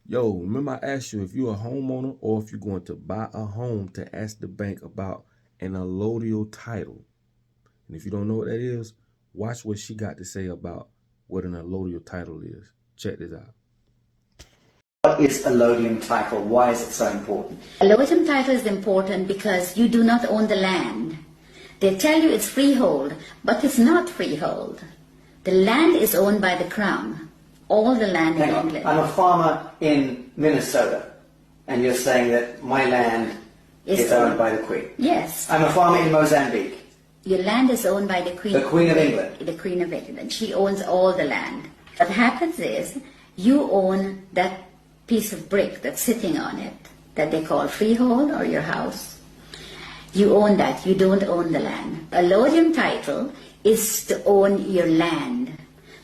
Yo, remember I asked you if you're a homeowner or if you're going to buy a home to ask the bank about an allodial title. And if you don't know what that is, watch what she got to say about what an allodial title is. Check this out. What is allodial title? Why is it so important? Allodial title is important because you do not own the land. They tell you it's freehold, but it's not freehold. The land is owned by the crown. All the land in England. I'm a farmer in Minnesota, and you're saying that my land is owned by the Queen. Yes. I'm a farmer in Mozambique. Your land is owned by the Queen. The Queen of England. The Queen of England. She owns all the land. What happens is, you own that piece of brick that's sitting on it, that they call freehold or your house. You own that. You don't own the land. Allodial title is to own your land.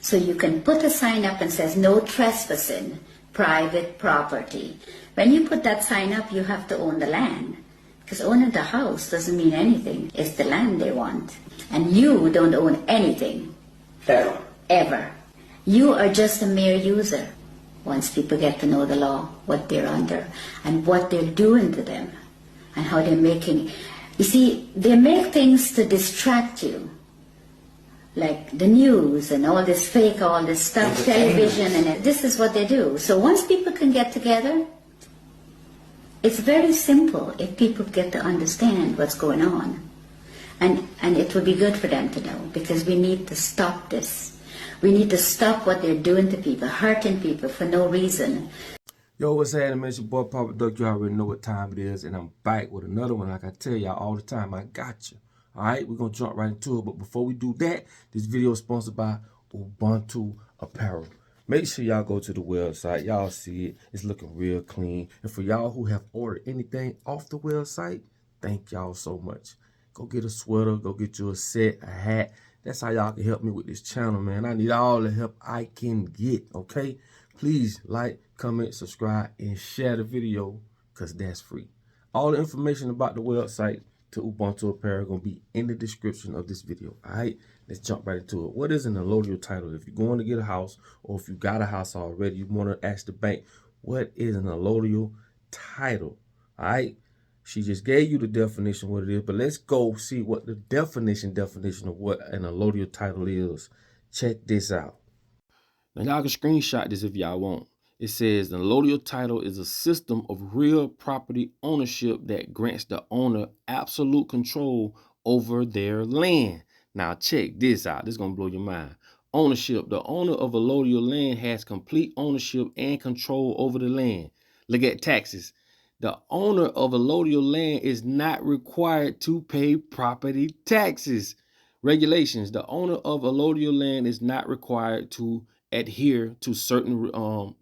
So you can put a sign up and says, no trespassing, private property. When you put that sign up, you have to own the land. Because owning the house doesn't mean anything. It's the land they want. And you don't own anything. Ever. Ever. You are just a mere user. Once people get to know the law, what they're under, and what they're doing to them, and how they're making... You see, they make things to distract you. Like the news and all this fake, all this stuff, television, and this is what they do. So once people can get together, it's very simple if people get to understand what's going on. And it would be good for them to know, because we need to stop this. We need to stop what they're doing to people, hurting people for no reason. Yo, what's happening, man? It's your boy Papa Duck. You already know what time it is, and I'm back with another one. Like I tell y'all all the time, I got you. All right, we're going to jump right into it. But before we do that, this video is sponsored by Ubuntu Apparel. Make sure y'all go to the website. Y'all see it. It's looking real clean. And for y'all who have ordered anything off the website, thank y'all so much. Go get a sweater. Go get you a set, a hat. That's how y'all can help me with this channel, man. I need all the help I can get, okay? Please like, comment, subscribe, and share the video, because that's free. All the information about the website to Ubuntu Apparel going to be in the description of this video. All right, let's jump right into it. What is an allodial title? If you're going to get a house, or if you got a house already, you want to ask the bank, what is an allodial title? All right, she just gave you the definition what it is, but let's go see what the definition of what an allodial title is. Check this out. Now y'all can screenshot this if y'all want. It says an allodial title is a system of real property ownership that grants the owner absolute control over their land. Now check this out. This is going to blow your mind. Ownership. The owner of allodial land has complete ownership and control over the land. Look at taxes. The owner of allodial land is not required to pay property taxes. Regulations. The owner of allodial land is not required to adhere to certain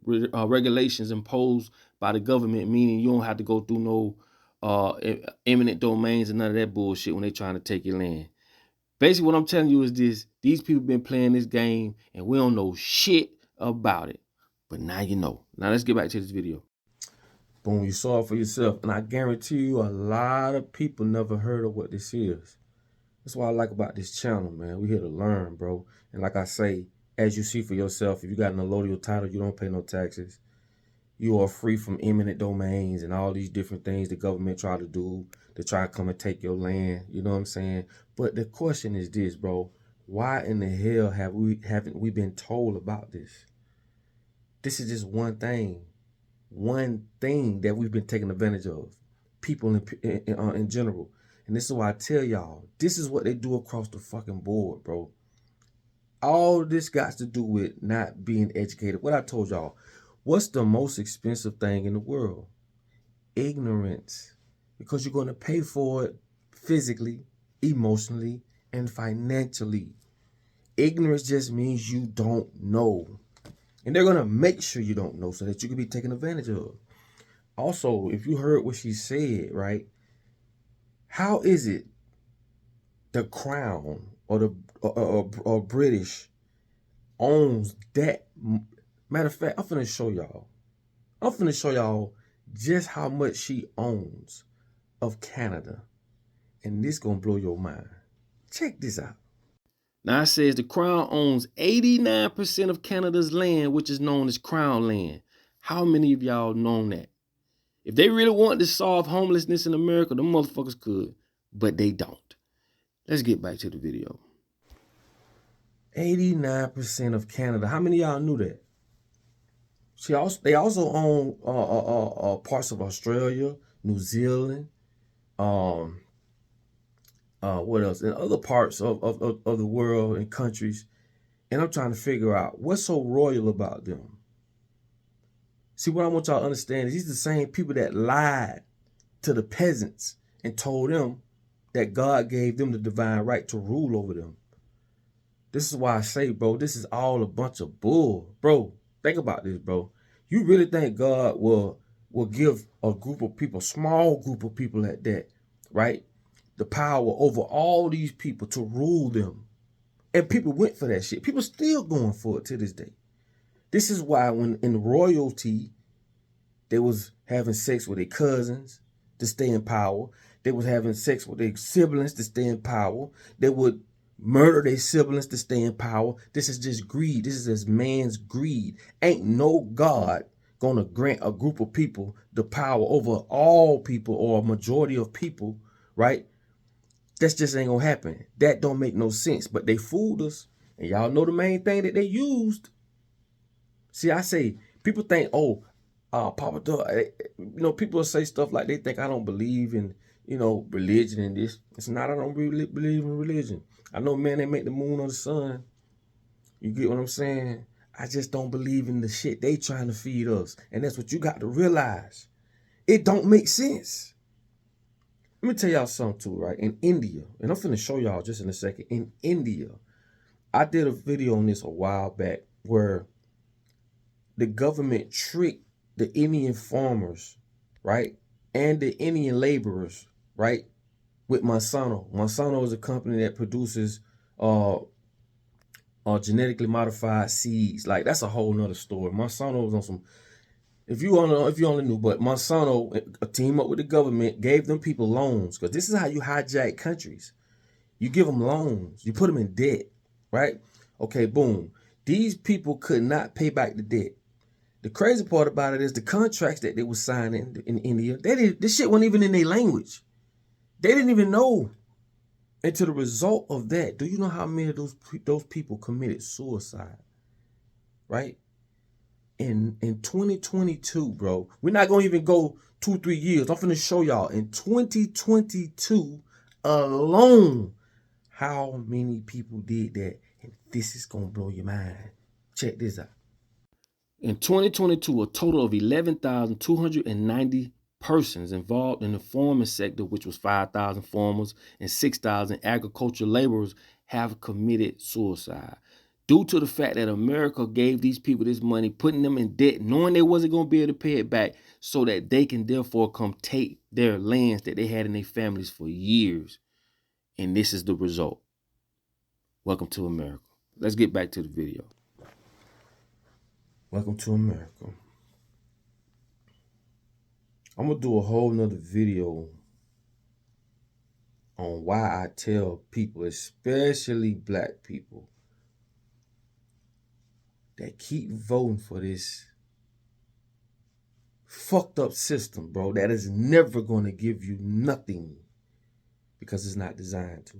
regulations imposed by the government, meaning you don't have to go through no eminent domains and none of that bullshit when they're trying to take your land. Basically, what I'm telling you is this: these people been playing this game and we don't know shit about it. But now you know. Now let's get back to this video. Boom, you saw it for yourself. And I guarantee you a lot of people never heard of what this is. That's what I like about this channel, man. We're here to learn, bro. And like I say, as you see for yourself, if you got an allodial title, you don't pay no taxes. You are free from eminent domains and all these different things the government try to do to try to come and take your land. You know what I'm saying? But the question is this, bro. Why in the hell haven't we been told about this? This is just one thing that we've been taking advantage of. People in general. And this is why I tell y'all, this is what they do across the fucking board, bro. All this got to do with not being educated. What I told y'all, what's the most expensive thing in the world? Ignorance. Because you're going to pay for it physically, emotionally, and financially. Ignorance just means you don't know. And they're going to make sure you don't know so that you can be taken advantage of. Also, if you heard what she said, right? How is it the crown or the British owns that? Matter of fact, I'm finna show y'all. I'm finna show y'all just how much she owns of Canada. And this gonna blow your mind. Check this out. Now it says the crown owns 89% of Canada's land, which is known as crown land. How many of y'all known that? If they really wanted to solve homelessness in America, them motherfuckers could, but they don't. Let's get back to the video. 89% of Canada. How many of y'all knew that? See, they also own parts of Australia, New Zealand, what else? And other parts of the world and countries. And I'm trying to figure out what's so royal about them. See, what I want y'all to understand is these are the same people that lied to the peasants and told them that God gave them the divine right to rule over them. This is why I say, bro, this is all a bunch of bull. Bro, think about this, bro. You really think God will give a group of people, small group of people at that, right, the power over all these people to rule them? And people went for that shit. People still going for it to this day. This is why when in royalty, they was having sex with their cousins to stay in power. They was having sex with their siblings to stay in power. They would murder their siblings to stay in power. This is just greed. This is just man's greed. Ain't no God gonna grant a group of people the power over all people or a majority of people, right? That just ain't gonna happen. That don't make no sense. But they fooled us. And y'all know the main thing that they used. See, I say, people think, oh, Papa Doug, people will say stuff like they think I don't believe in, religion and this. It's not, I don't really believe in religion. I know, man, they make the moon or the sun. You get what I'm saying? I just don't believe in the shit they trying to feed us. And that's what you got to realize. It don't make sense. Let me tell y'all something too, right? In India, and I'm finna show y'all just in a second. In India, I did a video on this a while back where the government tricked the Indian farmers, right? And the Indian laborers, right? With Monsanto. Monsanto is a company that produces genetically modified seeds. Like, that's a whole nother story. Monsanto was on some, if you only knew, but Monsanto, a team up with the government, gave them people loans, because this is how you hijack countries. You give them loans, you put them in debt, right? Okay, boom. These people could not pay back the debt. The crazy part about it is the contracts that they were signing in India, this shit wasn't even in their language. They didn't even know. And to the result of that, do you know how many of those people committed suicide? Right? In 2022, bro, we're not going to even go 2-3 years. I'm finna show y'all in 2022 alone how many people did that. And this is going to blow your mind. Check this out. In 2022, a total of 11,290 persons involved in the farming sector, which was 5,000 farmers and 6,000 agricultural laborers, have committed suicide due to the fact that America gave these people this money, putting them in debt, knowing they wasn't going to be able to pay it back, so that they can therefore come take their lands that they had in their families for years. And this is the result. Welcome to America. Let's get back to the video. Welcome to America. I'm going to do a whole nother video on why I tell people, especially black people, that keep voting for this fucked up system, bro, that is never going to give you nothing because it's not designed to.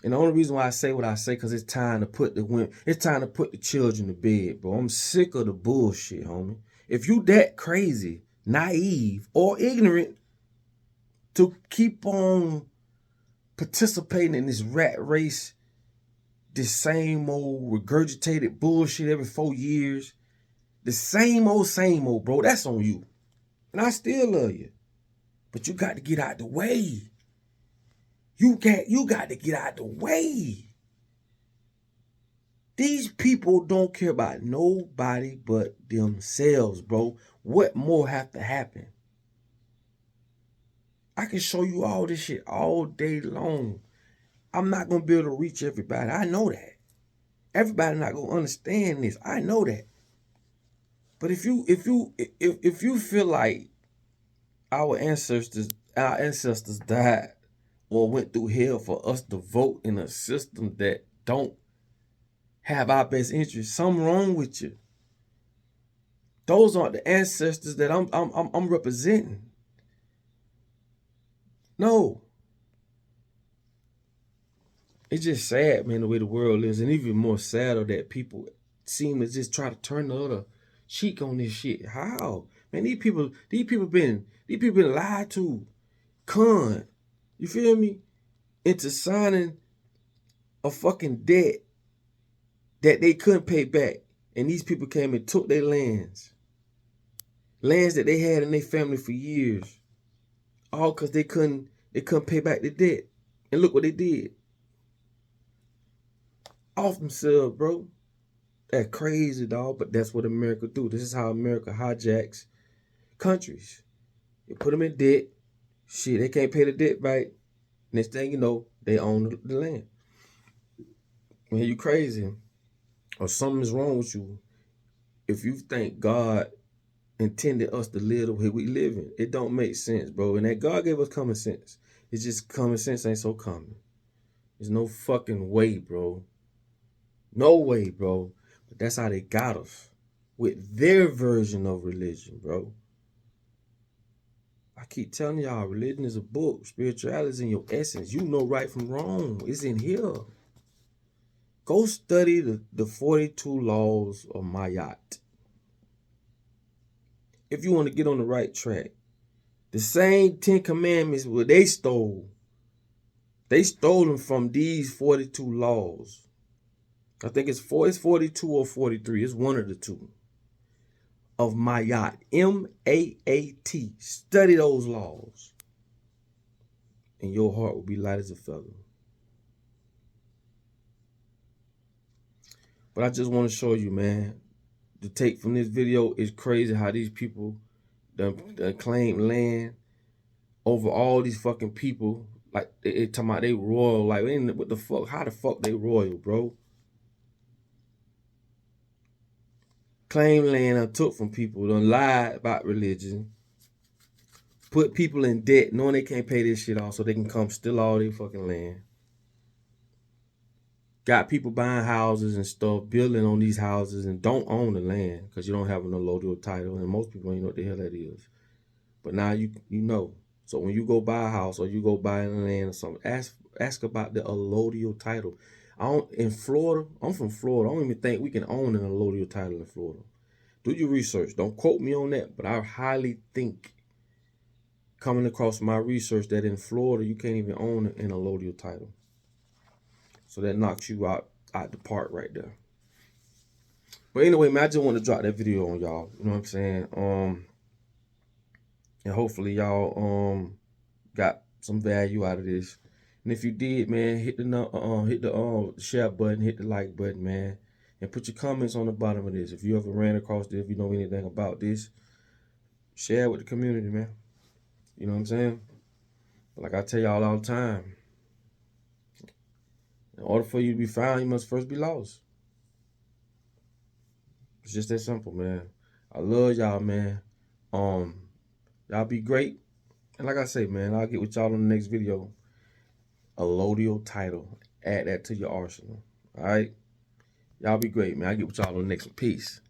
And the only reason why I say what I say, because it's time to put the women, it's time to put the children to bed, bro. I'm sick of the bullshit, homie. If you that crazy, naive, or ignorant to keep on participating in this rat race, this same old regurgitated bullshit every 4 years, the same old, bro, that's on you. And I still love you. But you got to get out the way. You got to get out the way. These people don't care about nobody but themselves, bro. What more have to happen? I can show you all this shit all day long. I'm not going to be able to reach everybody. I know that. Everybody not going to understand this. I know that. But if you feel like our ancestors died or went through hell for us to vote in a system that don't have our best interest, something wrong with you. Those aren't the ancestors that I'm representing. No. It's just sad, man, the way the world is, and even more sadder that people seem to just try to turn the other cheek on this shit. How? Man, these people been lied to, conned, you feel me, into signing a fucking debt that they couldn't pay back. And these people came and took their lands. Lands that they had in their family for years. All because they couldn't pay back the debt. And look what they did. Off themselves, bro. That's crazy, dog, but that's what America do. This is how America hijacks countries. You put them in debt. Shit, they can't pay the debt back. Next thing you know, they own the land. Man, you crazy. Or something's wrong with you if you think God intended us to live the way we live in. It don't make sense, bro. And that God gave us common sense. It's just common sense ain't so common. There's no fucking way, bro. No way, bro. But that's how they got us. With their version of religion, bro. I keep telling y'all, religion is a book. Spirituality is in your essence. You know right from wrong. It's in here. Go study the 42 laws of Mayat. If you want to get on the right track. The same 10 commandments where they stole. They stole them from these 42 laws. I think it's 42 or 43. It's one of the two. Of Mayat. M-A-A-T. Study those laws. And your heart will be light as a feather. But I just want to show you, man. The take from this video is crazy how these people done claim land over all these fucking people. Like, they talking about they royal. Like, what the fuck? How the fuck they royal, bro? Claim land I took from people, done lied about religion, put people in debt knowing they can't pay this shit off so they can come steal all their fucking land. Got people buying houses and stuff, building on these houses and don't own the land because you don't have an allodial title, and most people don't even know what the hell that is. But now you know. So when you go buy a house or you go buy land or something, ask about the allodial title. In Florida, I'm from Florida. I don't even think we can own an allodial title in Florida. Do your research. Don't quote me on that, but I highly think, coming across my research, that in Florida you can't even own an allodial title. So that knocks you out the park right there. But anyway, man, I just want to drop that video on y'all. You know what I'm saying? And hopefully y'all got some value out of this. And if you did, man, hit the share button, hit the like button, man, and put your comments on the bottom of this. If you ever ran across this, if you know anything about this, share it with the community, man. You know what I'm saying? Like I tell y'all all the time, in order for you to be found, you must first be lost. It's just that simple, man. I love y'all, man. Y'all be great. And like I say, man, I'll get with y'all in the next video. Allodial title. Add that to your arsenal. All right? Y'all be great, man. I'll get with y'all on the next one. Peace.